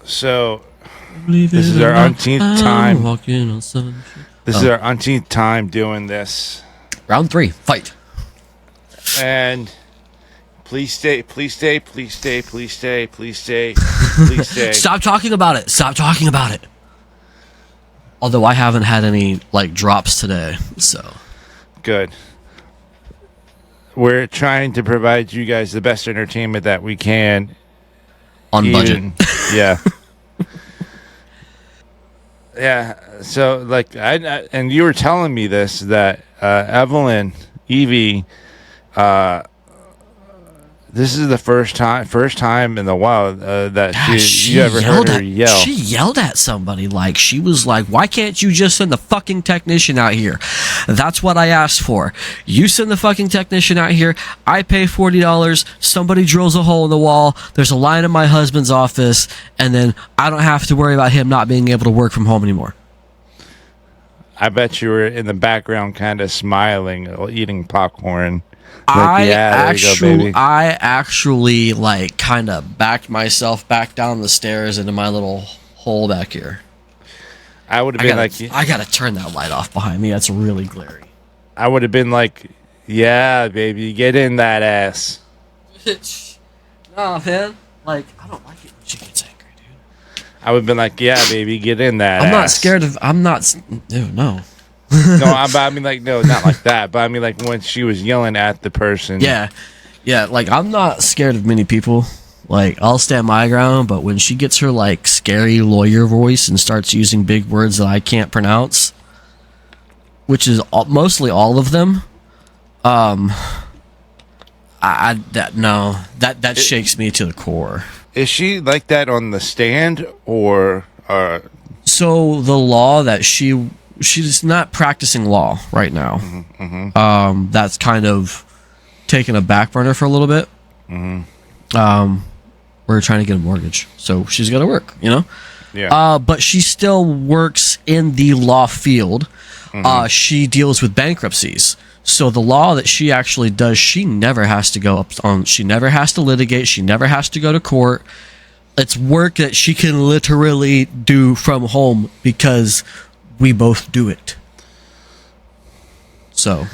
So, this is our umpteenth time. This is our umpteenth time doing this. Round 3, fight. And please stay, please stay, please stay, please stay, please stay, please stay. Stop talking about it. Stop talking about it. Although I haven't had any drops today, so good. We're trying to provide you guys the best entertainment that we can on budget. Yeah. Yeah. So I and you were telling me this that Evie, this is the first time in the wild that you ever heard her yell. She yelled at somebody. She was like, "Why can't you just send the fucking technician out here?" That's what I asked for. You send the fucking technician out here. I pay $40. Somebody drills a hole in the wall. There's a line in my husband's office, and then I don't have to worry about him not being able to work from home anymore. I bet you were in the background, kind of smiling, eating popcorn. I actually kind of backed myself back down the stairs into my little hole back here. I would have been I gotta turn that light off behind me. That's really glary. I would have been like, yeah, baby, get in that ass. Nah, man. I don't like it when she gets angry, dude. I would have been like, yeah, baby, get in that ass. I'm not scared of. I'm not. Dude, no. No, I mean, no, not like that. But I mean, when she was yelling at the person. Yeah. I'm not scared of many people. I'll stand my ground. But when she gets her scary lawyer voice and starts using big words that I can't pronounce, which is mostly all of them, that shakes me to the core. Is she like that on the stand or? So the law that she's not practicing law right now. Mm-hmm. That's kind of taken a back burner for a little bit. Mm-hmm. We're trying to get a mortgage, so she's got to work, Yeah. But she still works in the law field. Mm-hmm. She deals with bankruptcies. So the law that she actually does, she never has to go up on. She never has to litigate. She never has to go to court. It's work that she can literally do from home because we both do it. So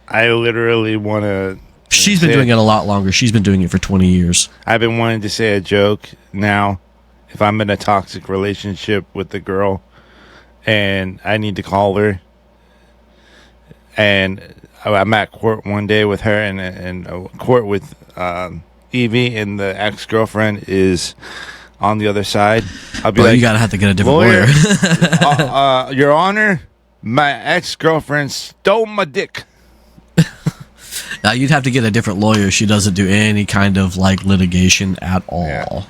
I literally want to. She's been doing it a lot longer. She's been doing it for 20 years. I've been wanting to say a joke now. If I'm in a toxic relationship with the girl and I need to call her, and I'm at court one day with her and court with Evie, and the ex-girlfriend is on the other side, I'll be you gotta have to get a different lawyer. Your Honor, my ex-girlfriend stole my dick. Now you'd have to get a different lawyer. She doesn't do any kind of litigation at all. Yeah.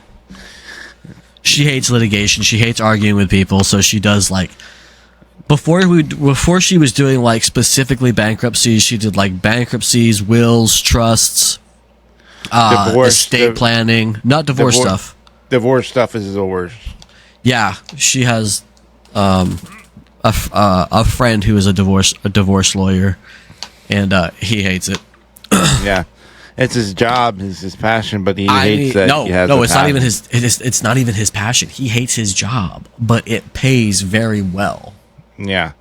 She hates litigation. She hates arguing with people. So she does before she was doing specifically bankruptcies, she did bankruptcies, wills, trusts, estate planning, not divorce stuff. Divorce stuff is the worst. Yeah, she has a friend who is a divorce lawyer, and he hates it. Yeah, it's his job, it's his passion, but he hates that. No, he has it's not even his. It's not even his passion. He hates his job, but it pays very well. Yeah.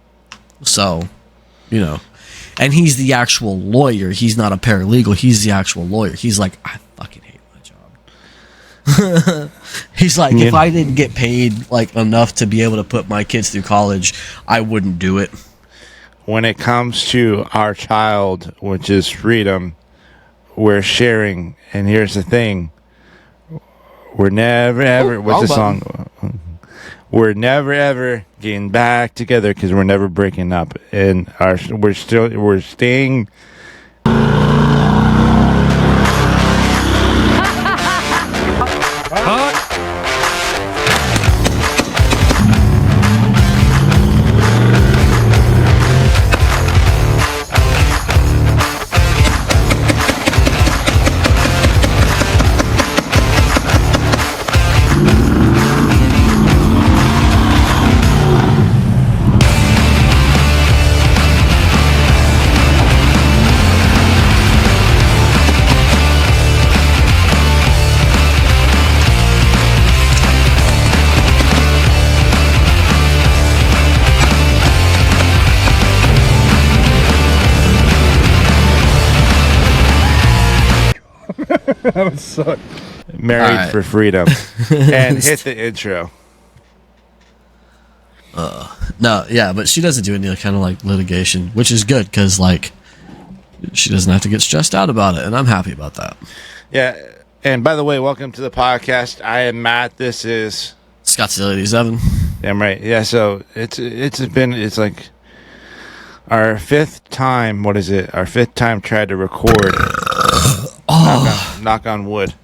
So, and he's the actual lawyer. He's not a paralegal. He's the actual lawyer. He's like, I fucking hate my job. He's like, if I didn't get paid enough to be able to put my kids through college, I wouldn't do it. When it comes to our child, which is freedom, we're sharing. And here's the thing: we're never ever. What's the song? We're never ever getting back together because we're never breaking up, and we're staying. I was so married right. for freedom. And hit the intro. No, yeah, but she doesn't do any kind of like litigation, which is good because like she doesn't have to get stressed out about it, and I'm happy about that. Yeah, and by the way, welcome to the podcast. I am Matt. This is Scottsdale 87. Damn right. Yeah, so it's like our fifth time. What is it? Our fifth time tried to record. Knock on wood.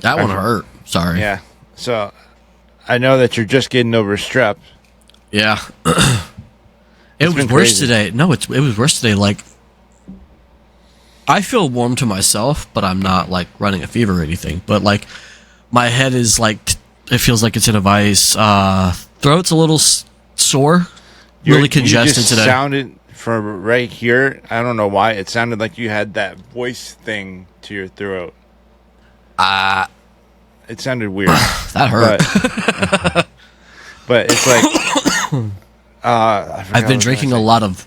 That one hurt. Sorry. Yeah. So I know that you're just getting over strep. Yeah. It was worse today. No, it was worse today. Like, I feel warm to myself, but I'm not like running a fever or anything. But like, my head is like, it feels like it's in a vice. Throat's a little sore. Really congested you just today. Sounded from right here. I don't know why. It sounded like you had that voice thing to your throat. It sounded weird. That hurt. But it's like I've been drinking a lot of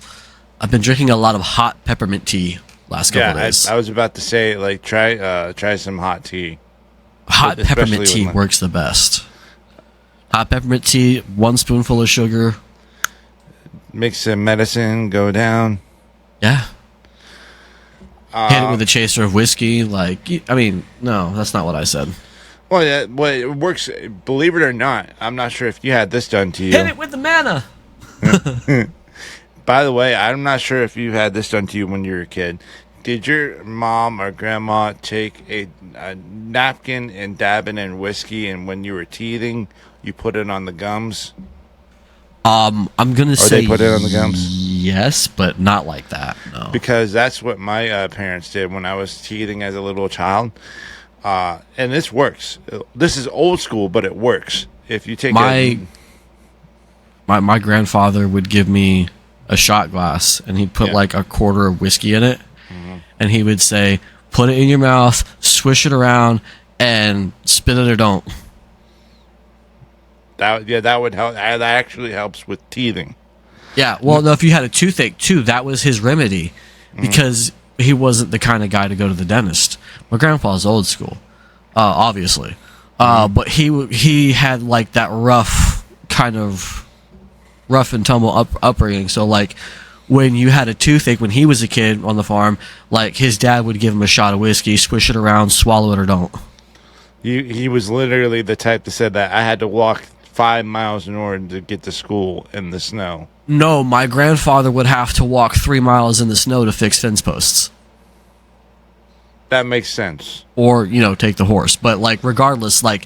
hot peppermint tea last couple days. I was about to say like try some hot tea. Hot peppermint tea works the best. Hot peppermint tea, 1 spoonful of sugar. Mix some medicine, go down. Yeah. Hit it with a chaser of whiskey. Like, I mean, no, that's not what I said. Well, yeah, it works. Believe it or not, I'm not sure if you had this done to you. Hit it with the manna. By the way, I'm not sure if you had this done to you when you were a kid. Did your mom or grandma take a napkin and dab it in whiskey, and when you were teething, you put it on the gums? I'm gonna say they put it on the gums? Yes, but not like that. No. Because that's what my parents did when I was teething as a little child. And this works. This is old school, but it works. If you take my grandfather would give me a shot glass, and he'd put like a quarter of whiskey in it, and he would say, "Put it in your mouth, swish it around, and spit it or don't." That would help. That actually helps with teething. Yeah, well, no, if you had a toothache too, that was his remedy, because he wasn't the kind of guy to go to the dentist. My grandpa's old school, obviously, but he had like that rough and tumble upbringing. So like, when you had a toothache when he was a kid on the farm, like his dad would give him a shot of whiskey, swish it around, swallow it or don't. He was literally the type that said that I had to walk 5 miles in order to get to school in the snow. No, my grandfather would have to walk 3 miles in the snow to fix fence posts. That makes sense. Or, take the horse. But, like, regardless, like,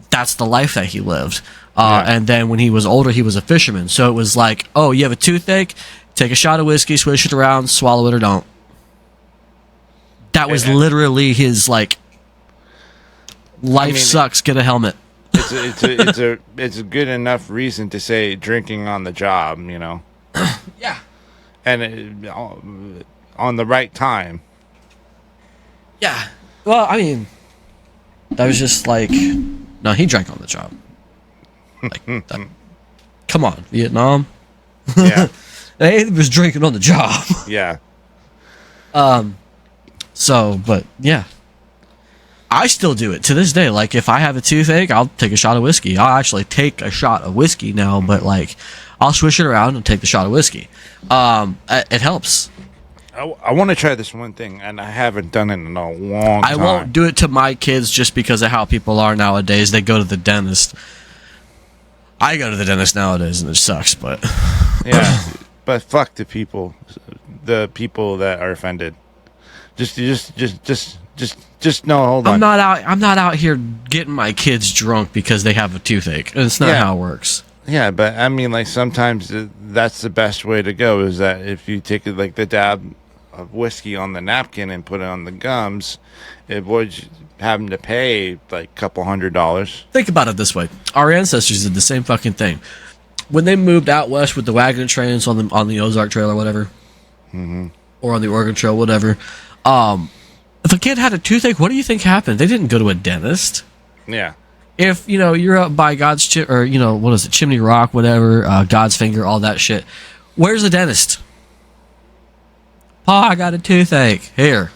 that's the life that he lived. And then when he was older, he was a fisherman. So it was like, oh, you have a toothache? Take a shot of whiskey, swish it around, swallow it or don't. That was literally his, like, life sucks, get a helmet. It's a good enough reason to say drinking on the job, Yeah. And on the right time. Yeah. Well, I mean, that was just like, no, he drank on the job. Like, that, come on, Vietnam. Yeah. He was drinking on the job. Yeah. So, but yeah. I still do it to this day. Like, if I have a toothache, I'll take a shot of whiskey. I'll actually take a shot of whiskey now, but like, I'll swish it around and take the shot of whiskey. It helps. I want to try this one thing, and I haven't done it in a long time. I won't do it to my kids just because of how people are nowadays. They go to the dentist. I go to the dentist nowadays, and it sucks, but... Yeah, but fuck the people that are offended. Just no, hold on. I'm not out here getting my kids drunk because they have a toothache. It's not how it works. Yeah, but I mean, like, sometimes that's the best way to go, is that if you take like the dab of whiskey on the napkin and put it on the gums, it avoids having to pay like a couple $100. Think about it this way: our ancestors did the same fucking thing when they moved out west with the wagon trains on the Ozark Trail or whatever, or on the Oregon Trail, whatever. If a kid had a toothache, what do you think happened? They didn't go to a dentist. Yeah. If, you're up by God's, what is it, Chimney Rock, whatever, God's Finger, all that shit, where's the dentist? Pa, I got a toothache. Here.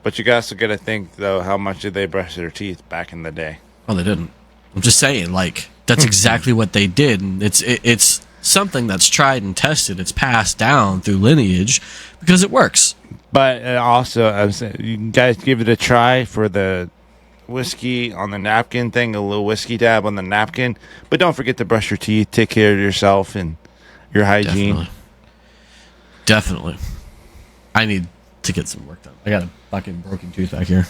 But you also got to think, though, how much did they brush their teeth back in the day? Oh, they didn't. I'm just saying, like, that's exactly what they did, and it's something that's tried and tested. It's passed down through lineage because it works. But also, I was saying, you guys give it a try for the whiskey on the napkin thing, a little whiskey dab on the napkin. But don't forget to brush your teeth, take care of yourself and your hygiene. Definitely. I need to get some work done. I got a fucking broken tooth back here.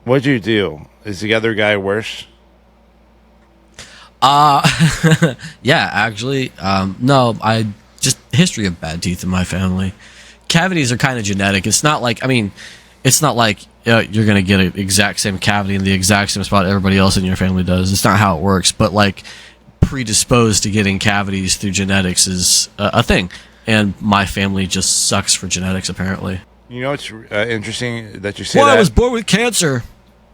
What'd you do? Is the other guy worse? Yeah, actually, no, I just history of bad teeth in my family. Cavities are kind of genetic. It's not like, you're gonna get an exact same cavity in the exact same spot everybody else in your family does. It's not how it works. But like, predisposed to getting cavities through genetics is a thing, and my family just sucks for genetics apparently. You know, it's interesting that you say that. Well, I was born with cancer.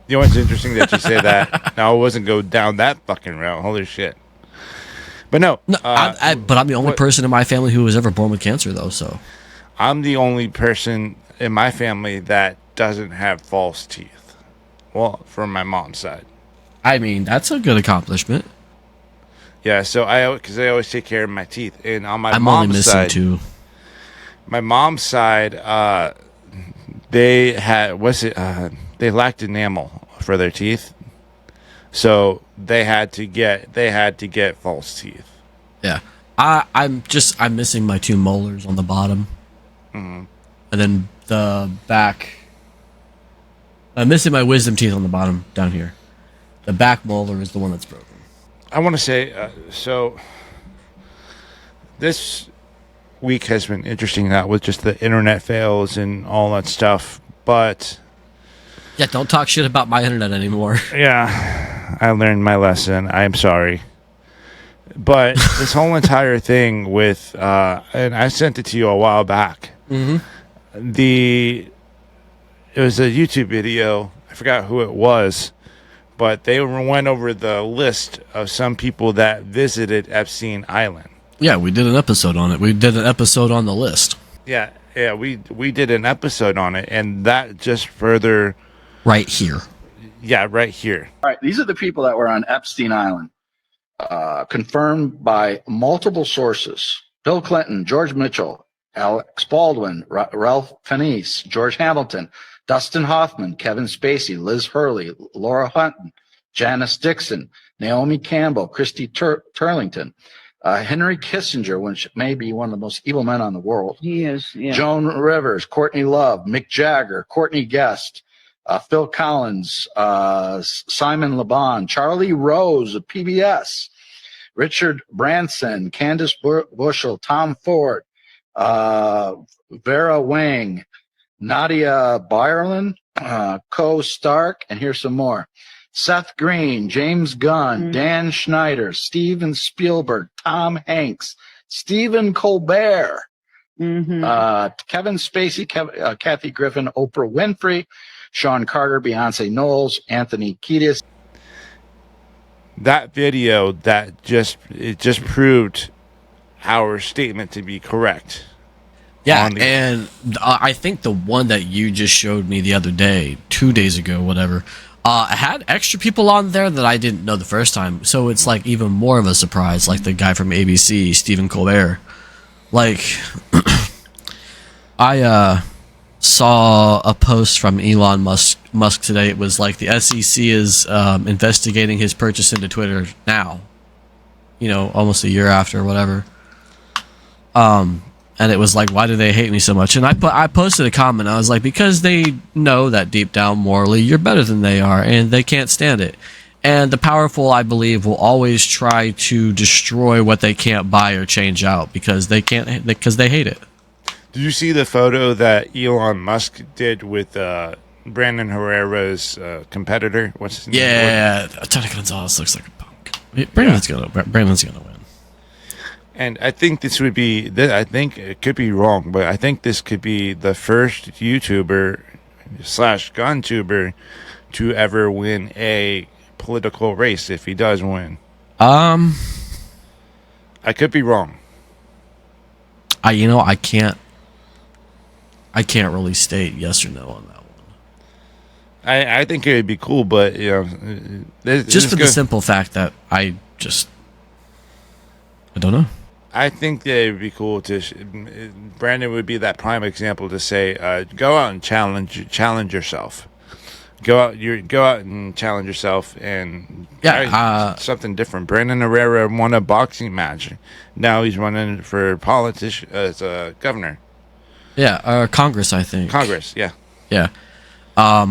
You know what's interesting that you say that? Now, I wasn't go down that fucking route. Holy shit. But no. But I'm the only person in my family who was ever born with cancer, though, so. I'm the only person in my family that doesn't have false teeth. Well, from my mom's side. I mean, that's a good accomplishment. Yeah, so because I always take care of my teeth. And on my I'm mom's only missing side, 2. my mom's side, they had, they lacked enamel for their teeth, so they had to get false teeth. Yeah, I'm missing my 2 molars on the bottom, and then the back. I'm missing my wisdom teeth on the bottom down here. The back molar is the one that's broken. I want to say so. This week has been interesting, that with just the internet fails and all that stuff, but. Yeah, don't talk shit about my internet anymore. Yeah, I learned my lesson. I'm sorry. But this whole entire thing with, and I sent it to you a while back. Mm-hmm. It was a YouTube video. I forgot who it was, but they went over the list of some people that visited Epstein Island. Yeah, we did an episode on it. We did an episode on the list. Yeah, we did an episode on it, and that just further. Right here. Yeah, right here. All right, these are the people that were on Epstein Island, confirmed by multiple sources. Bill Clinton, George Mitchell, Alex Baldwin, Ralph Fiennes, George Hamilton, Dustin Hoffman, Kevin Spacey, Liz Hurley, Laura Hutton, Janice Dixon, Naomi Campbell, Christy Turlington, Henry Kissinger, which may be one of the most evil men on the world. He is, yeah. Joan Rivers, Courtney Love, Mick Jagger, Courtney Guest, Phil Collins, Simon LeBon, Charlie Rose of PBS, Richard Branson, Candace Bushel, Tom Ford, Vera Wang, Nadia Byerlin, Co Stark, and here's some more. Seth Green, James Gunn, Dan Schneider, Steven Spielberg, Tom Hanks, Stephen Colbert, Kevin Spacey, Kathy Griffin, Oprah Winfrey, Sean Carter, Beyonce Knowles, Anthony Kiedis. That video just proved our statement to be correct. Yeah, and I think the one that you just showed me the other day, 2 days ago, whatever, had extra people on there that I didn't know the first time. So it's like even more of a surprise, like the guy from ABC, Stephen Colbert. Like, I saw a post from Elon Musk today. It was like the SEC is investigating his purchase into Twitter now. You know, almost a year after or whatever. And it was like, why do they hate me so much? And I posted a comment. I was like, because they know that deep down morally you're better than they are, and they can't stand it. And the powerful, I believe, will always try to destroy what they can't buy or change out because they hate it. Did you see the photo that Elon Musk did with Brandon Herrera's competitor? What's his name? Yeah, Tony Gonzalez looks like a punk. Brandon's gonna win. And I think this would be, I think it could be wrong, but I think this could be the first YouTuber / gun tuber to ever win a political race if he does win. I could be wrong. I can't I can't really state yes or no on that one. I think it would be cool, but Just for the simple fact that I don't know. I think that it would be cool to. Brandon would be that prime example to say, go out and challenge yourself. Go out and challenge yourself and try something different. Brandon Herrera won a boxing match. Now he's running for politician as a governor. Yeah, Congress, I think. Congress, yeah. Yeah.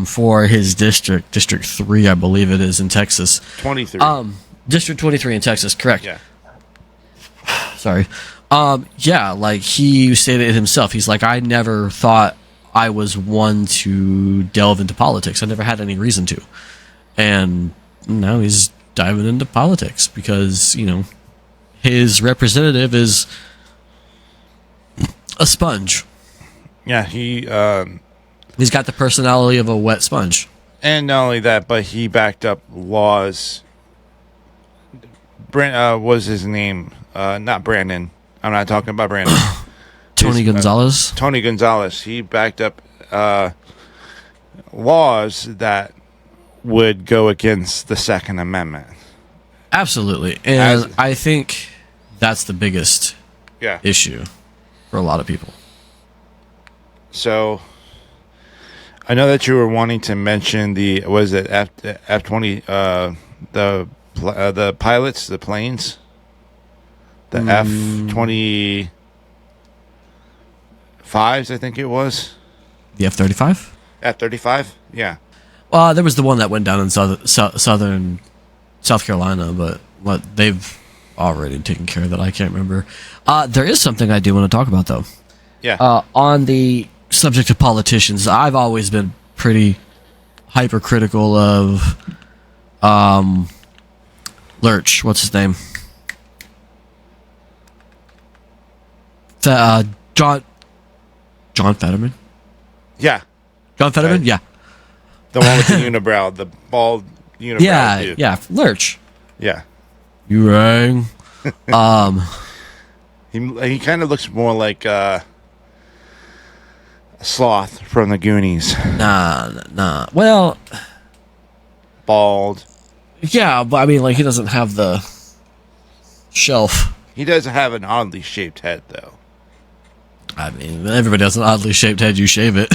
For his District 3, I believe it is in Texas. 23. District 23 in Texas, correct. Yeah. Sorry. Yeah, like he stated it himself. He's like, I never thought I was one to delve into politics. I never had any reason to. And now he's diving into politics because, his representative is a sponge. Yeah, he's got the personality of a wet sponge. And not only that, but he backed up laws. What was his name? Not Brandon. I'm not talking about Brandon. Tony Gonzalez. Tony Gonzalez. He backed up laws that would go against the Second Amendment. Absolutely. And I think that's the biggest issue for a lot of people. So I know that you were wanting to mention the F-20 the pilots, the planes, the F-25s, I think it was. The F-35? F-35, yeah. Well, there was the one that went down in southern South Carolina, but they've already taken care of that. I can't remember. There is something I do want to talk about, though. Yeah. On the subject of politicians, I've always been pretty hypercritical of Lurch. What's his name? John Fetterman? Yeah. John Fetterman? Yeah. The one with the unibrow, the bald unibrow. Yeah, dude. yeah. Lurch. Yeah. You rang. He kind of looks more like Sloth from the Goonies. Nah. Well, bald. Yeah, but I mean, like, he doesn't have the shelf. He does have an oddly shaped head, though. I mean, everybody has an oddly shaped head. You shave it.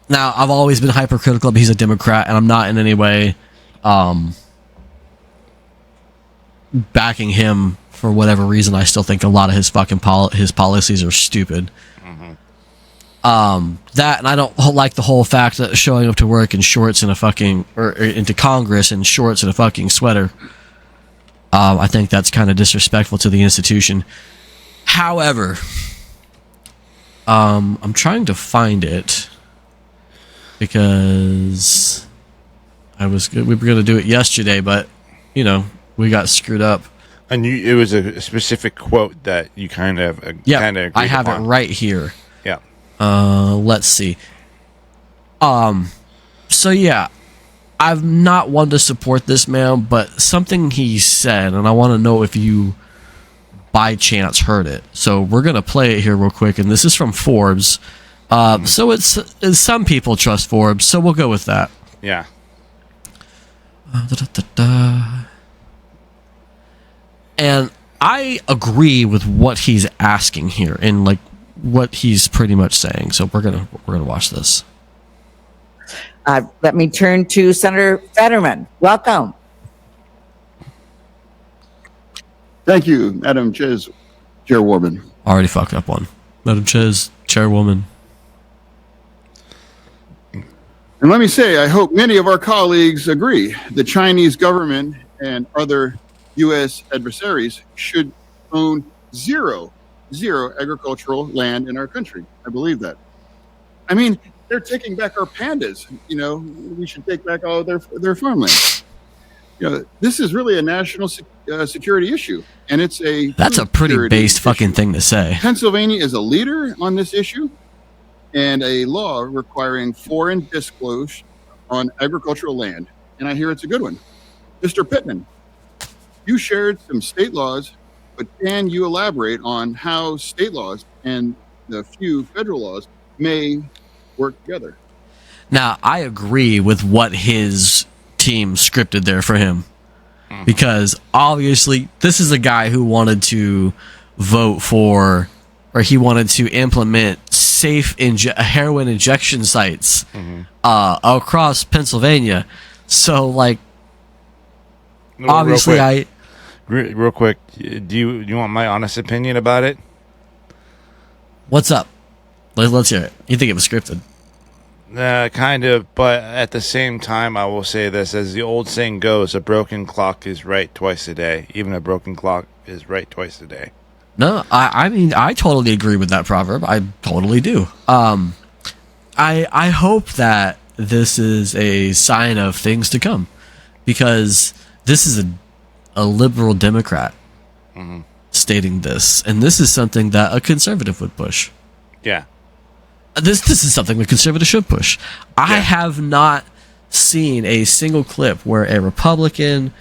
Now, I've always been hypercritical, but he's a Democrat, and I'm not in any way backing him for whatever reason. I still think a lot of his fucking his policies are stupid. That, and I don't like the whole fact that showing up to work in shorts and or into Congress in shorts and a fucking sweater. I think that's kind of disrespectful to the institution. However, I'm trying to find it because we were going to do it yesterday, but we got screwed up. And it was a specific quote that you kind of I have it right here. Yeah. Let's see. So yeah, I'm not one to support this man, but something he said, and I want to know if you by chance heard it. So we're gonna play it here real quick, and this is from Forbes. So it's some people trust Forbes, so we'll go with that. Yeah. And I agree with what he's asking here, and like what he's pretty much saying. So we're gonna watch this. Let me turn to Senator Fetterman. Welcome. Thank you, Madam Chairwoman. Already fucked up one. Madam Chairwoman. And let me say, I hope many of our colleagues agree the Chinese government and other U.S. adversaries should own zero agricultural land in our country. I believe that. I mean, they're taking back our pandas. We should take back all of their farmland. This is really a national security issue, and it's that's a pretty based fucking thing to say. Pennsylvania is a leader on this issue, and a law requiring foreign disclosure on agricultural land. And I hear it's a good one. Mr. Pittman, you shared some state laws, but can you elaborate on how state laws and the few federal laws may work together. Now, I agree with what his team scripted there for him. Because obviously, this is a guy who wanted to vote for, or he wanted to implement safe heroin injection sites across Pennsylvania. So, like, obviously, real quick, do you want my honest opinion about it? What's up? Let's hear it. You think it was scripted? Kind of, but at the same time, I will say this: as the old saying goes, a broken clock is right twice a day. Even a broken clock is right twice a day. No, I mean, I totally agree with that proverb. I totally do. I hope that this is a sign of things to come, because this is a liberal Democrat stating this, and this is something that a conservative would push. Yeah. This is something the conservatives should push. I have not seen a single clip where a Republican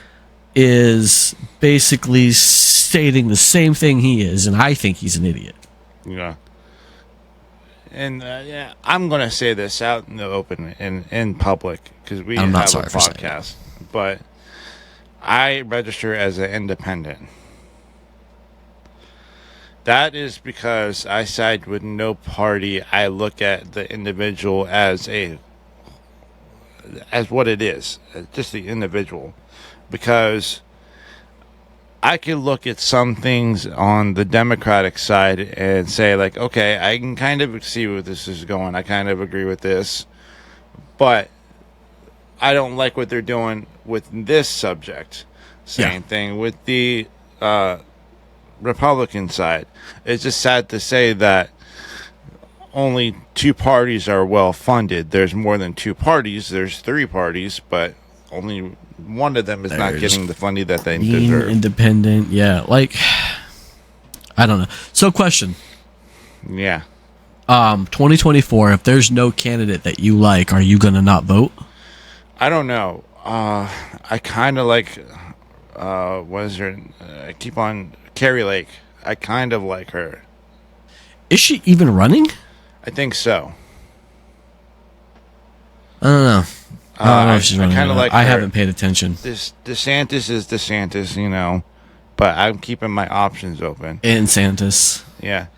is basically stating the same thing he is, and I think he's an idiot. Yeah. And I'm going to say this out in the open and in public, because we have a podcast. But I register as an independent. That is because I side with no party. I look at the individual as what it is, just the individual. Because I can look at some things on the Democratic side and say, like, okay, I can kind of see where this is going. I kind of agree with this. But I don't like what they're doing with this subject. Same thing with the Republican side. It's just sad to say that only two parties are well funded. There's more than two parties. There's three parties, but only one of them is not getting the funding that they deserve. Independent, like, I don't know. So, question. Yeah. 2024. If there's no candidate that you like, are you gonna not vote? I don't know. I kind of like. What is her? I keep on. Carrie Lake. I kind of like her. Is she even running? I think so. I don't know. I don't know if she's running. I her. haven't paid attention. This DeSantis is DeSantis, but I'm keeping my options open. And Santis. Yeah.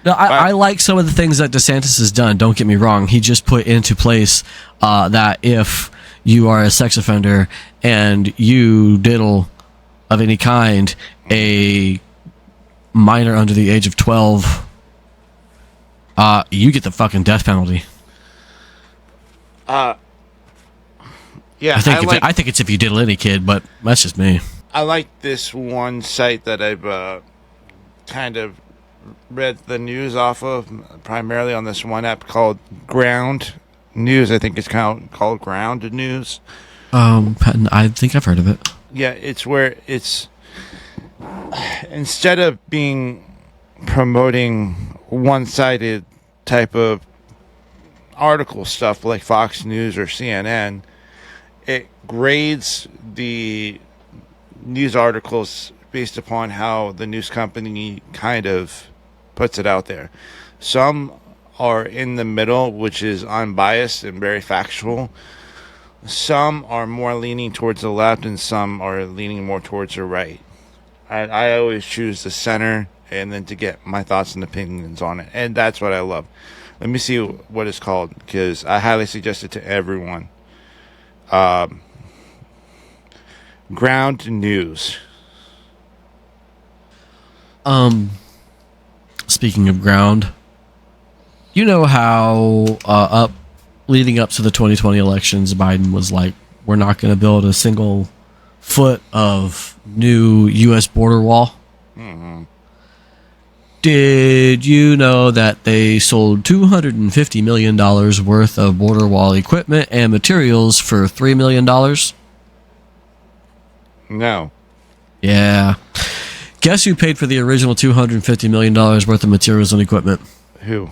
No, I like some of the things that DeSantis has done. Don't get me wrong. He just put into place that if you are a sex offender and you diddle of any kind a minor under the age of 12, you get the fucking death penalty. Yeah, I think it's if you diddle any kid, but that's just me. I like this one site that I've kind of read the news off of, primarily on this one app called Ground News. I think it's called Ground News. I think I've heard of it. Yeah, it's where it's instead of promoting one-sided type of article stuff like Fox News or CNN, it grades the news articles based upon how the news company kind of puts it out there. Some are in the middle, which is unbiased and very factual. Some are more leaning towards the left, and some are leaning more towards the right. I always choose the center, and then to get my thoughts and opinions on it. And that's what I love. Let me see what it's called, because I highly suggest it to everyone. Ground News. Speaking of ground, you know how leading up to the 2020 elections, Biden was like, we're not going to build a single foot of new U.S. border wall. Mm-hmm. Did you know that they sold $250 million worth of border wall equipment and materials for $3 million? No. Yeah. Guess who paid for the original $250 million worth of materials and equipment? Who?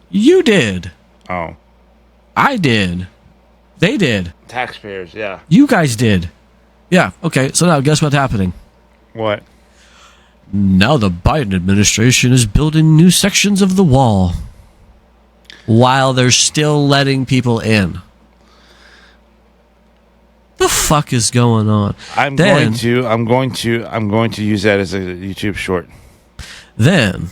You did. Oh. I did. They did. Taxpayers, yeah. You guys did. Yeah, okay. So now guess what's happening? What? Now the Biden administration is building new sections of the wall while they're still letting people in. The fuck is going on? I'm going to use that as a YouTube short. Then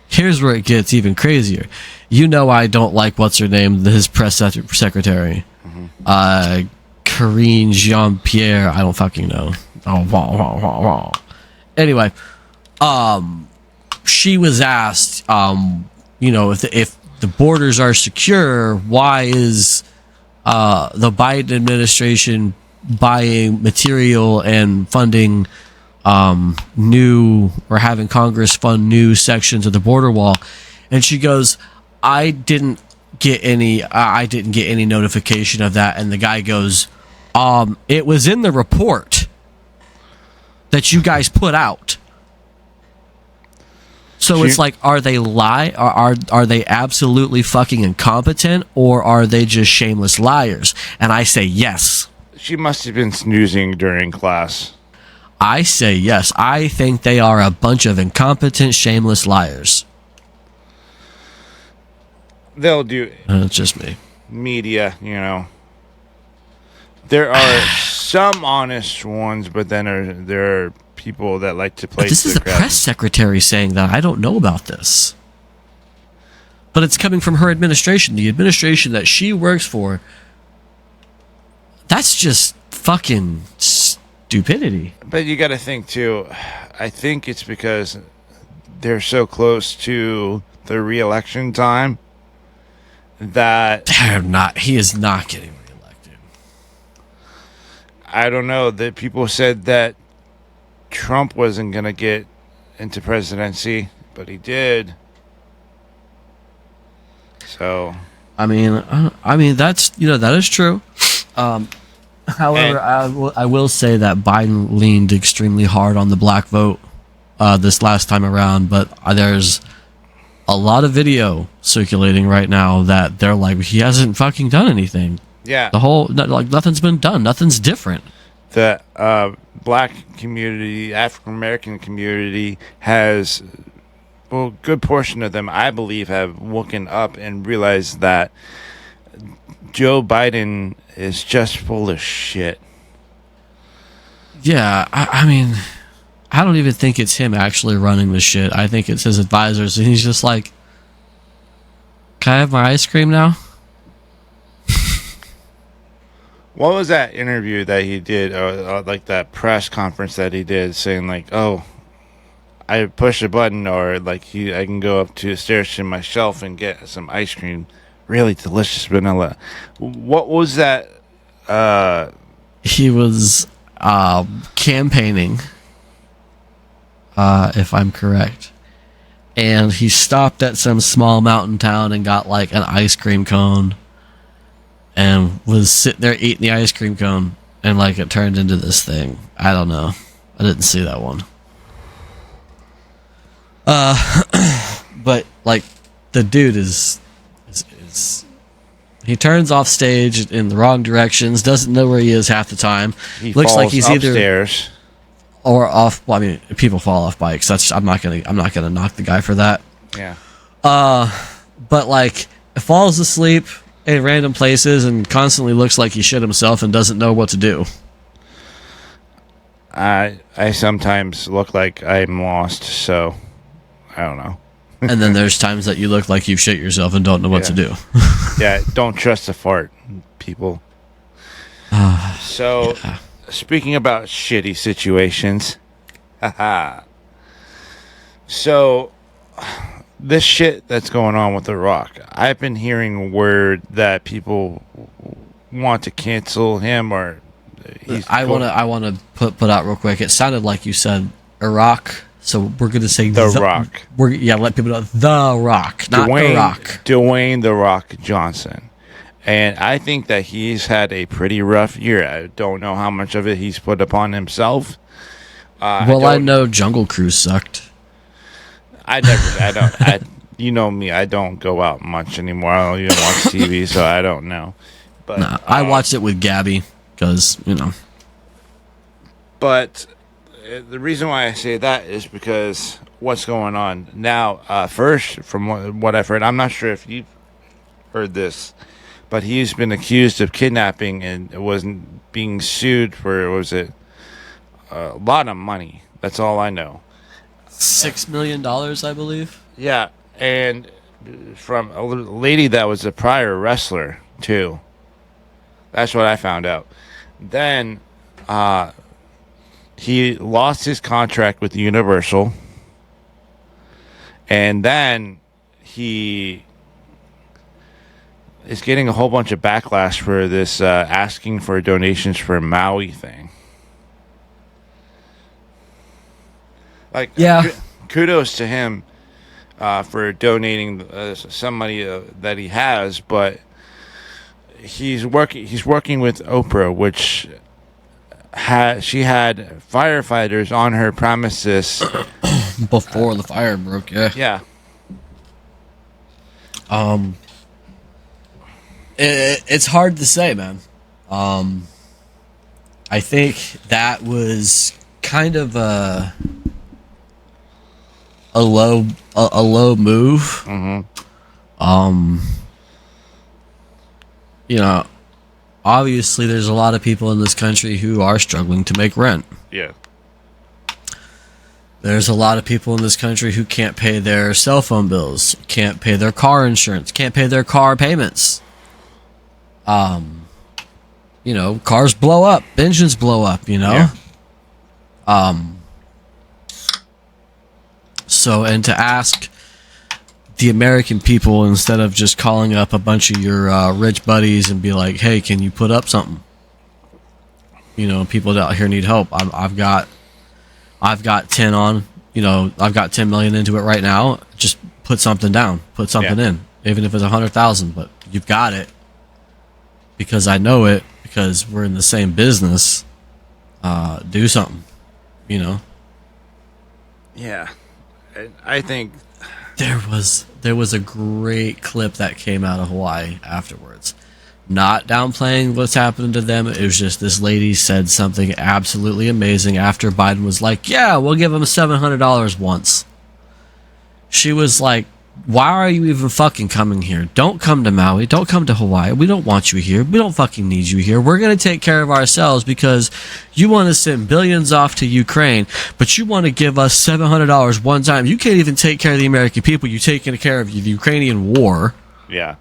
here's where it gets even crazier. You know I don't like what's her name, his press secretary. Karine Jean-Pierre, I don't fucking know. Anyway, she was asked, if the borders are secure, why is the Biden administration buying material and funding new, or having Congress fund new sections of the border wall? And she goes, I didn't get any notification of that. And the guy goes, it was in the report that you guys put out. So it's like, are they are they absolutely fucking incompetent, or are they just shameless liars? And I say yes. She must have been snoozing during class. I say yes. I think they are a bunch of incompetent, shameless liars. They'll do It's just me. media, There are some honest ones, but then there are people that like to play. But this is the press secretary saying that. I don't know about this. But it's coming from her administration, the administration that she works for. That's just fucking stupidity. But you got to think, too, I think it's because they're so close to the re-election time that... He is not getting reelected. I don't know. That people said that Trump wasn't going to get into presidency, but he did. So... I mean that's, that is true. However, I will say that Biden leaned extremely hard on the black vote this last time around, but there's a lot of video circulating right now that they're like, he hasn't fucking done anything. Yeah. Nothing's been done. Nothing's different. The black community, African American community has, a good portion of them, I believe, have woken up and realized that Joe Biden is just full of shit. Yeah, I mean, I don't even think it's him actually running the shit. I think it's his advisors, and he's just like, can I have my ice cream now? What was that interview that he did, like that press conference that he did, saying like, oh, I push a button, or like I can go up to the stairs to my shelf and get some ice cream, really delicious vanilla. What was that? He was campaigning, if I'm correct, and he stopped at some small mountain town and got like an ice cream cone, and was sitting there eating the ice cream cone, and like it turned into this thing. I don't know. I didn't see that one. But like the dude is he turns off stage in the wrong directions, doesn't know where he is half the time. He looks falls like he's upstairs. Or off. Well, I mean, people fall off bikes. I'm not gonna knock the guy for that. Yeah. But like falls asleep in random places and constantly looks like he shit himself and doesn't know what to do. I sometimes look like I'm lost, so I don't know. And then there's times that you look like you've shit yourself and don't know what to do. Yeah, don't trust a fart, people. So, yeah. Speaking about shitty situations, so this shit that's going on with The Rock, I've been hearing word that people want to cancel him, or I want to put out real quick. It sounded like you said Iraq. So we're going to say The Rock. Let people know The Rock, not The Rock. Dwayne The Rock Johnson. And I think that he's had a pretty rough year. I don't know how much of it he's put upon himself. I know Jungle Cruise sucked. You know me, I don't go out much anymore. I don't even watch TV, so I don't know. But I watched it with Gabby because, But the reason why I say that is because what's going on now. First, from what I've heard, I'm not sure if you've heard this, but he's been accused of kidnapping and wasn't being sued for, was it, a lot of money. That's all I know. $6 million, I believe. Yeah, and from a lady that was a prior wrestler too. That's what I found out. Then he lost his contract with Universal, and then he is getting a whole bunch of backlash for this asking for donations for Maui thing. Like, Yeah. Kudos to him for donating some money that he has, but he's working with Oprah, which she had firefighters on her premises Before the fire broke, yeah. Yeah. It's hard to say, man. I think that was kind of a low move. Mm-hmm. You know, obviously there's a lot of people in this country who are struggling to make rent. Yeah. There's a lot of people in this country who can't pay their cell phone bills, can't pay their car insurance, can't pay their car payments. You know, cars blow up, engines blow up, you know? Yeah. So, and to ask the American people, instead of just calling up a bunch of your rich buddies and be like, hey, can you put up something? You know, people out here need help. I've got 10 on, you know, I've got 10 million into it right now. Just put something down, put something in, even if it's 100,000, but you've got it because I know it, because we're in the same business. Do something, you know? Yeah. I think There was a great clip that came out of Hawaii afterwards. Not downplaying what's happening to them. It was just this lady said something absolutely amazing after Biden was like, yeah, we'll give them $700 once. She was like, why are you even fucking coming here? Don't come to Maui. Don't come to Hawaii. We don't want you here. We don't fucking need you here. We're going to take care of ourselves because you want to send billions off to Ukraine, but you want to give us $700 one time. You can't even take care of the American people. You're taking care of the Ukrainian war. yeah.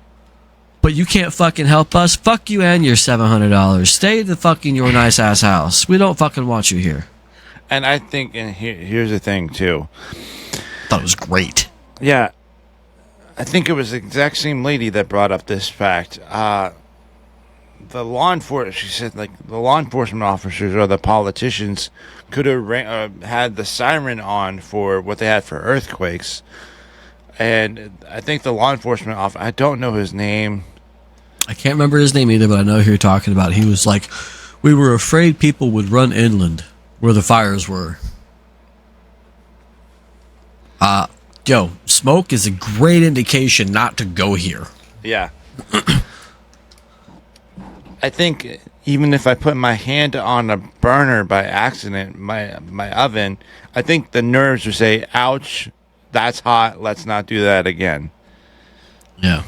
But you can't fucking help us. Fuck you and your $700. Stay in the fucking your nice ass house. We don't fucking want you here. And I think, and here's the thing too. Thought it was great. Yeah. I think it was the exact same lady that brought up this fact. The law enforcement, she said, like, the law enforcement officers or the politicians could have had the siren on for what they had for earthquakes. And I think the law enforcement officer, I don't know his name. I can't remember his name either, but I know who you're talking about. He was like, we were afraid people would run inland where the fires were. Yo, smoke is a great indication not to go here. Yeah. I think even if I put my hand on a burner by accident, my oven, I think the nerves would say, ouch, that's hot, let's not do that again. Yeah.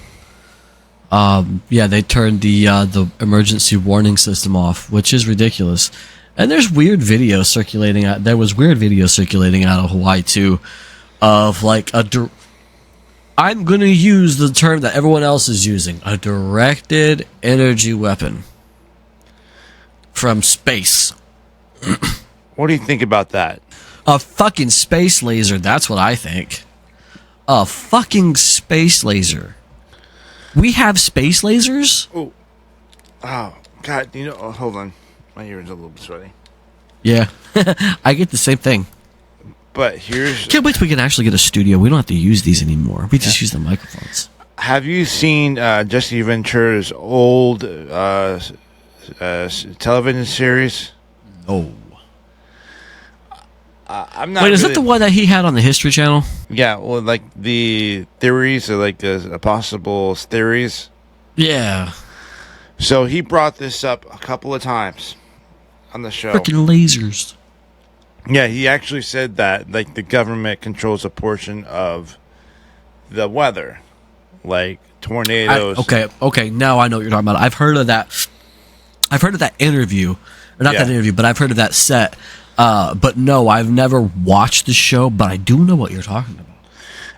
Yeah, they turned the emergency warning system off, which is ridiculous. And there's weird video circulating out. There was weird video circulating out of Hawaii too, of like I'm going to use the term that everyone else is using, a directed energy weapon from space. What do you think about that? A fucking space laser, that's what I think. A fucking space laser. We have space lasers? Oh, God, you know, hold on. My ear's a little bit sweaty. Yeah, I get the same thing. But here's... Can't wait till we can actually get a studio. We don't have to use these anymore. We just use the microphones. Have you seen Jesse Ventura's old television series? Oh. I'm not. Wait, is that the one that he had on the History Channel? Yeah, well, like the theories, or like the possible theories. Yeah. So he brought this up a couple of times on the show. Freaking lasers. Yeah, he actually said that like the government controls a portion of the weather, like tornadoes. Okay. Now I know what you're talking about. I've heard of that. I've heard of that interview, or not Yeah. that interview, but I've heard of that set. But no, I've never watched the show, but I do know what you're talking about.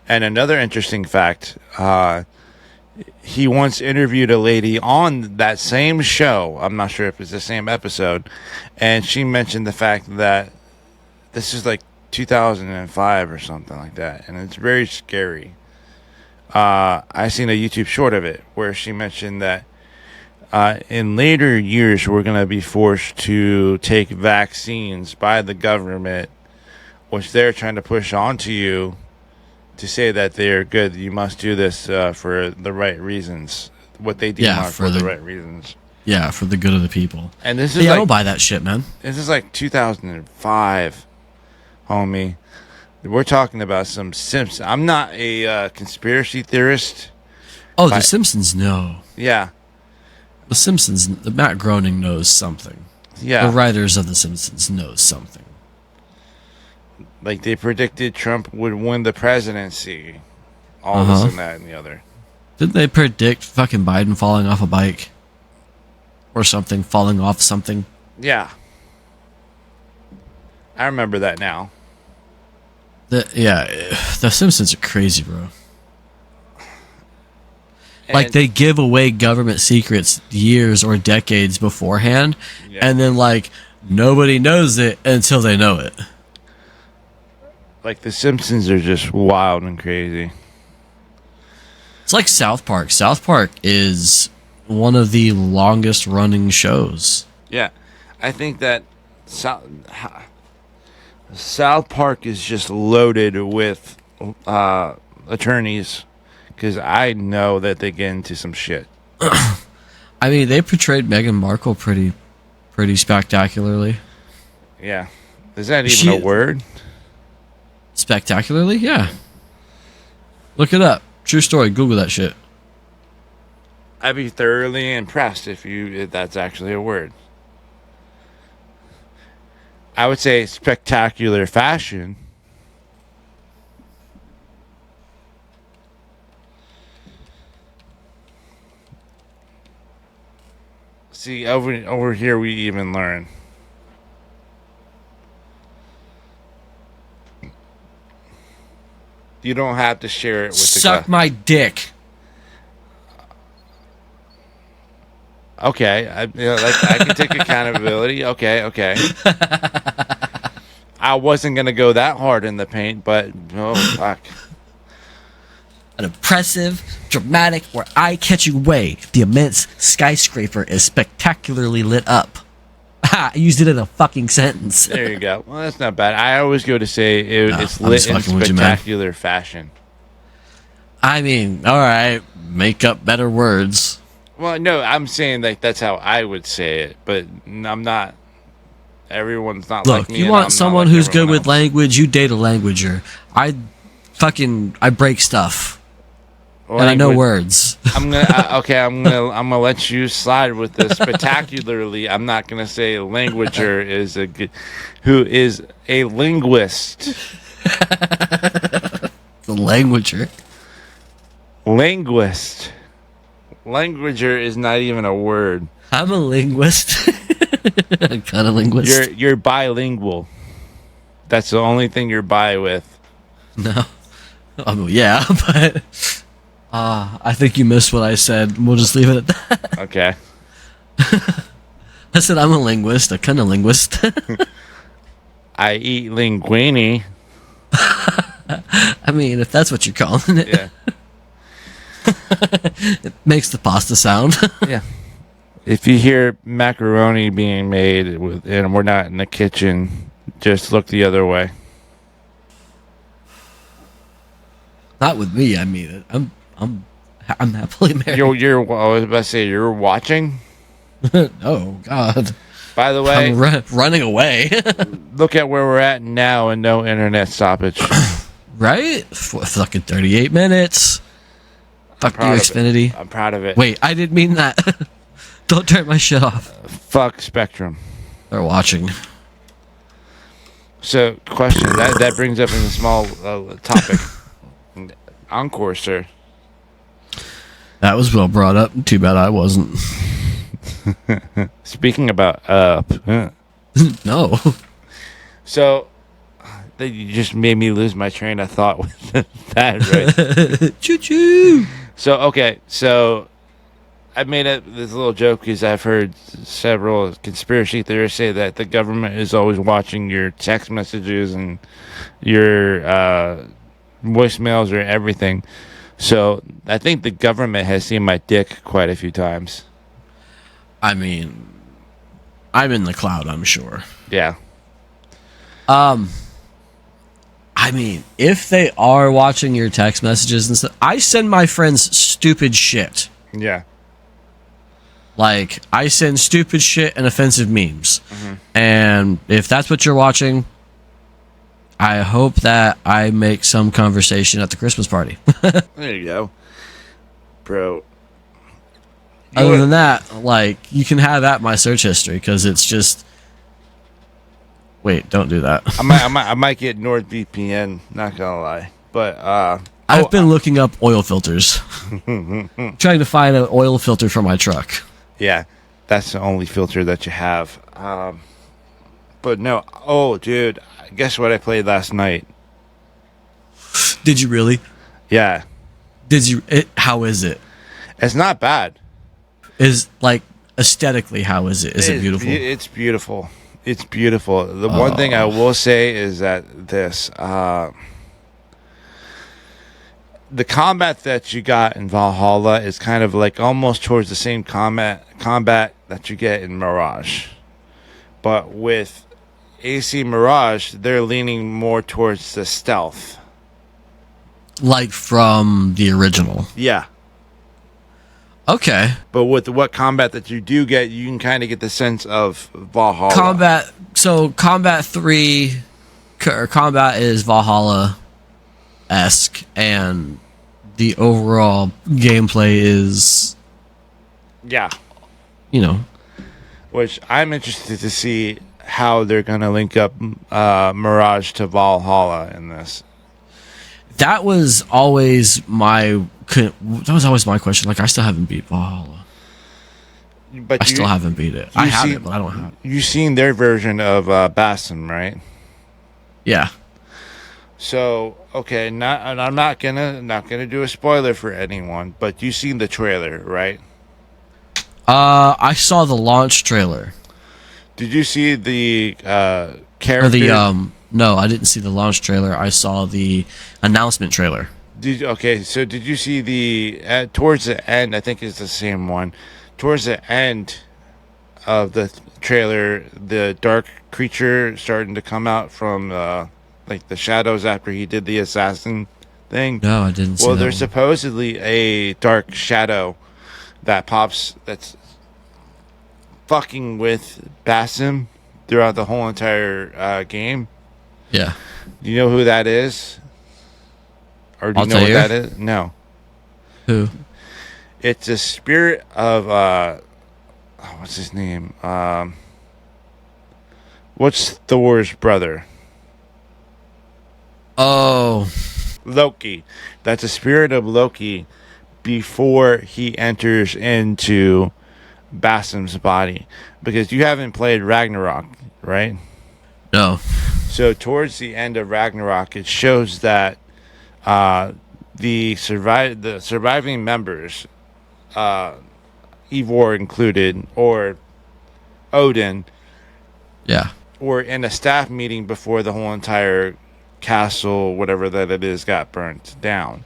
And another interesting fact, he once interviewed a lady on that same show. I'm not sure if it's the same episode, and she mentioned the fact that this is like 2005 or something like that, and it's very scary. I seen a YouTube short of it where she mentioned that in later years we're going to be forced to take vaccines by the government, which they're trying to push onto you to say that they're good. You must do this for the right reasons. What they deem are for the right reasons. Yeah, for the good of the people. And this is I don't buy that shit, man. This is like 2005, homie. We're talking about some Simpsons. I'm not a conspiracy theorist. Oh, The Simpsons, no. Yeah. The Simpsons, Matt Groening knows something. Yeah. The writers of The Simpsons knows something. Like they predicted Trump would win the presidency. All this and that and the other. Didn't they predict fucking Biden falling off a bike? Or something, falling off something? Yeah. I remember that now. The Simpsons are crazy, bro. And Like they give away government secrets years or decades beforehand, and then like nobody knows it until they know it. Like the Simpsons are just wild and crazy. It's like South Park. South Park is one of the longest running shows. Yeah. I think that South Park is just loaded with attorneys because I know that they get into some shit. I mean, they portrayed Meghan Markle pretty spectacularly. Yeah. Is that even a word? Spectacularly? Yeah. Look it up. True story. Google that shit. I'd be thoroughly impressed if that's actually a word. I would say spectacular fashion. See, over here we even learn. You don't have to share it with Suck my dick. Okay, I can take accountability. Okay. I wasn't gonna go that hard in the paint, but oh fuck. An impressive, dramatic, or eye-catching way, the immense skyscraper is spectacularly lit up. Ha! I used it in a fucking sentence. There you go. Well, that's not bad. I always go to say it's lit in spectacular fashion. I mean, all right, make up better words. Well, no, I'm saying like that's how I would say it, but I'm not. Everyone's not like me. Look, you want someone who's good with language, you date a languager. I break stuff. And I know words. I'm gonna let you slide with this spectacularly. I'm not gonna say languager who is a linguist. The languager. Linguist. Languager is not even a word. I'm a linguist. I'm kind of linguist. You're bilingual. That's the only thing you're bi with. No. Yeah, but I think you missed what I said. We'll just leave it at that. Okay. I said I'm a linguist, a kind of linguist. I eat linguine. I mean, if that's what you're calling it. Yeah. It makes the pasta sound. Yeah. If you hear macaroni being made and we're not in the kitchen, just look the other way. Not with me. I mean, I'm happily married. I was about to say you're watching. Oh God! By the way, I'm running away. Look at where we're at now and no internet stoppage. Right? Fucking 38 minutes. Fuck you, Xfinity. I'm proud of it. Wait, I didn't mean that. Don't turn my shit off. Fuck Spectrum. They're watching. So, question that brings up in a small topic. Encore, sir. That was well brought up. Too bad I wasn't. Speaking about up, No. so you just made me lose my train of thought with that, right? Choo choo. So okay, so I made this little joke because I've heard several conspiracy theorists say that the government is always watching your text messages and your voicemails or everything. So I think the government has seen my dick quite a few times. I mean, I'm in the cloud, I'm sure. Yeah. I mean, if they are watching your text messages and stuff, I send my friends stupid shit. Yeah. Like, I send stupid shit and offensive memes. Mm-hmm. And if that's what you're watching, I hope that I make some conversation at the Christmas party. There you go. Bro. Other than that, like, you can have at my search history because it's just. Wait, don't do that. I might get NordVPN, not gonna lie. But I've been looking up oil filters. Trying to find an oil filter for my truck. yeah, that's the only filter that you have. But no, oh dude, guess what I played last night? Did you really? Yeah. Did you? How is it? It's not bad. Is like aesthetically, how is it? Is it beautiful? It's beautiful. It's beautiful. The one thing I will say is that the combat that you got in Valhalla is kind of like almost towards the same combat that you get in Mirage. But with AC Mirage, they're leaning more towards the stealth. Like from the original. Yeah. Okay. But with what combat that you do get, you can kind of get the sense of Valhalla. Combat. So Combat 3 or Combat is Valhalla-esque, and the overall gameplay is, Yeah. you know. Which I'm interested to see how they're going to link up Mirage to Valhalla in this. That was always my question. Like, I still haven't beat Valhalla. But I still haven't beat it. I have it, but I don't have it. You've seen their version of Basim, right? Yeah. So okay, and I'm not gonna do a spoiler for anyone, but you've seen the trailer, right? I saw the launch trailer. Did you see the Or character? no, I didn't see the launch trailer. I saw the announcement trailer. So did you see the towards the end? I think it's the same one. Towards the end of the trailer, the dark creature starting to come out from like the shadows after he did the assassin thing. No, I didn't see Well, that there's one. supposedly a dark shadow that pops that's fucking with Basim throughout the whole entire game. Yeah. Do you know who that is? Or do you know what Altair? that is? No. Who? It's a spirit of what's his name? What's Thor's brother? Oh. Loki. That's a spirit of Loki before he enters into Basim's body. Because you haven't played Ragnarok, right? No. So towards the end of Ragnarok, it shows that the surviving members, Eivor included, or Odin, Yeah. were in a staff meeting before the whole entire castle, whatever that it is, got burnt down.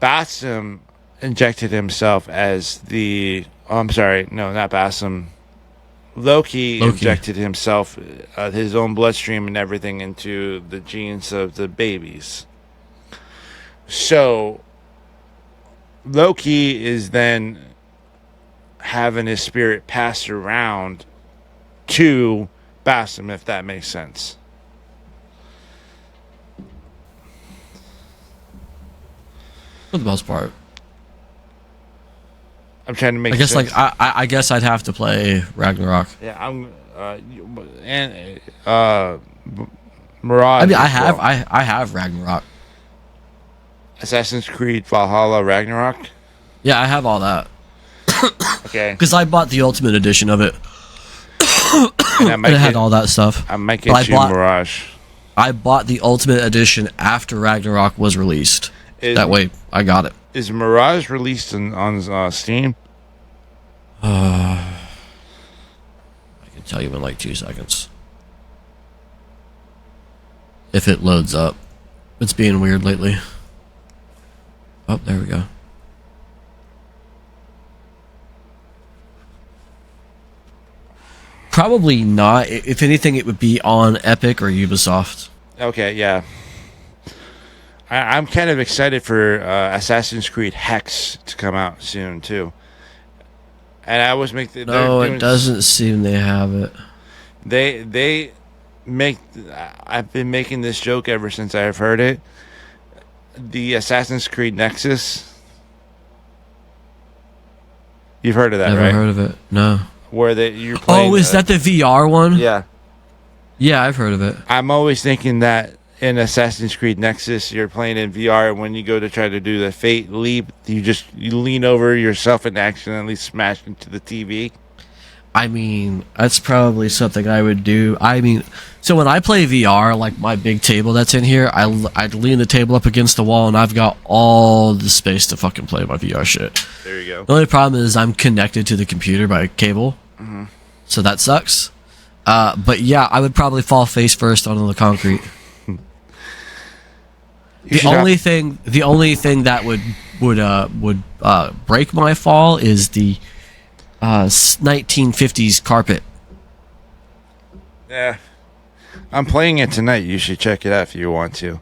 Basim injected himself as the... Oh, I'm sorry. No, not Basim. Loki injected himself, his own bloodstream and everything into the genes of the babies. So Loki is then having his spirit passed around to Basim, if that makes sense. For the most part. I'm trying to make. I guess sense. I guess I'd have to play Ragnarok. Yeah, Mirage. I mean, as well. I have Ragnarok. Assassin's Creed Valhalla Ragnarok. Yeah, I have all that Okay, because I bought the Ultimate Edition of it. and I might It had get, all that stuff. I might But get you Mirage. I bought the Ultimate Edition after Ragnarok was released. That way, I got it. Is Mirage released on Steam? I can tell you in like 2 seconds. If it loads up. It's being weird lately. Oh, there we go. Probably not. If anything, it would be on Epic or Ubisoft. Okay, yeah. I'm kind of excited for Assassin's Creed Hex to come out soon too. And I always make No, it doesn't seem they have it. They make. I've been making this joke ever since I've heard it. The Assassin's Creed Nexus. You've heard of that, Never right? heard of it. No. Where you're playing. Oh, is that the VR one? Yeah. Yeah, I've heard of it. I'm always thinking that in Assassin's Creed Nexus, you're playing in VR, and when you go to try to do the Fate leap, you lean over yourself and accidentally smash into the TV. I mean, that's probably something I would do. I mean, so when I play VR, like my big table that's in here, I'd lean the table up against the wall, and I've got all the space to fucking play my VR shit. There you go. The only problem is I'm connected to the computer by cable, so that sucks. But yeah, I would probably fall face first onto the concrete. The only thing that would break my fall is the 1950s carpet. Yeah. I'm playing it tonight. You should check it out if you want to.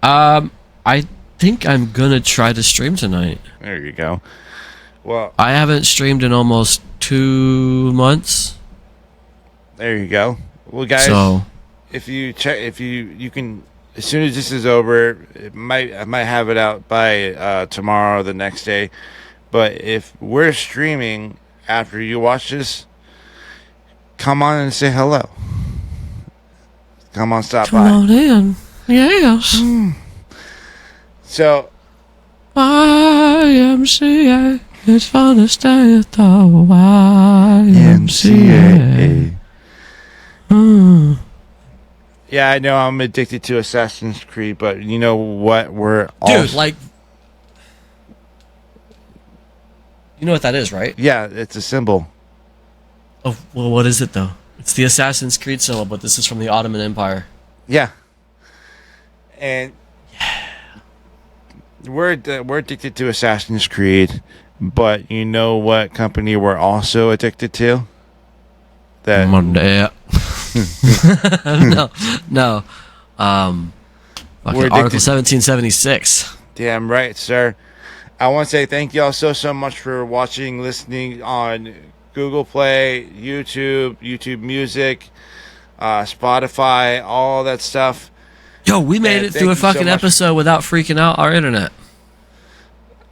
I think I'm gonna try to stream tonight. There you go. Well, I haven't streamed in almost 2 months. there you go. Well, guys, So if you can, as soon as this is over, I might have it out by tomorrow or the next day. But if we're streaming after you watch this, come on and say hello. Come on, stop by. come on in. Yes. So, YMCA. It's fun to stay at the YMCA. yeah, I know I'm addicted to Assassin's Creed, but you know what? We're all Dude, like, you know what that is, right? yeah, it's a symbol. Oh, well, what is it though? It's the Assassin's Creed symbol, but this is from the Ottoman Empire. Yeah, and we're addicted to Assassin's Creed, but you know what company we're also addicted to? That Monday. No. Fucking We're Article addicted- 1776. damn right, sir. I want to say thank y'all so much for watching, listening on Google Play, YouTube Music, Spotify, all that stuff. Yo, we made And it through a thank you so fucking much. episode without freaking out our internet.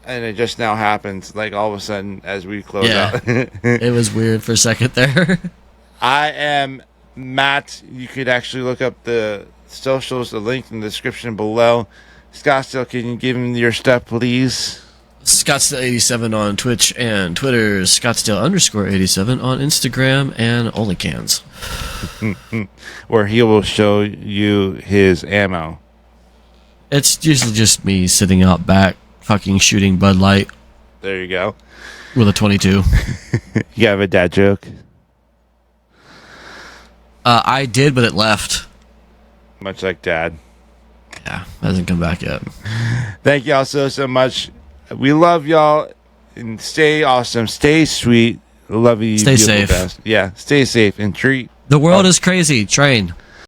And it just now happens, like all of a sudden as we close Yeah. out. It was weird for a second there. I am Matt. You could actually look up the socials, the link in the description below. Scottsdale, can you give him your stuff, please? Scottsdale87 on Twitch and Twitter. Scottsdale_87 on Instagram and OnlyCans. Where he will show you his ammo. It's usually just me sitting out back, fucking shooting Bud Light There you go. with a 22. You have a dad joke? I did, but it left. Much like dad. Yeah, hasn't come back yet. Thank y'all so much. We love y'all. And stay awesome. Stay sweet. Love you. Stay beautiful safe. best. Yeah, stay safe and treat. The world is crazy. Train.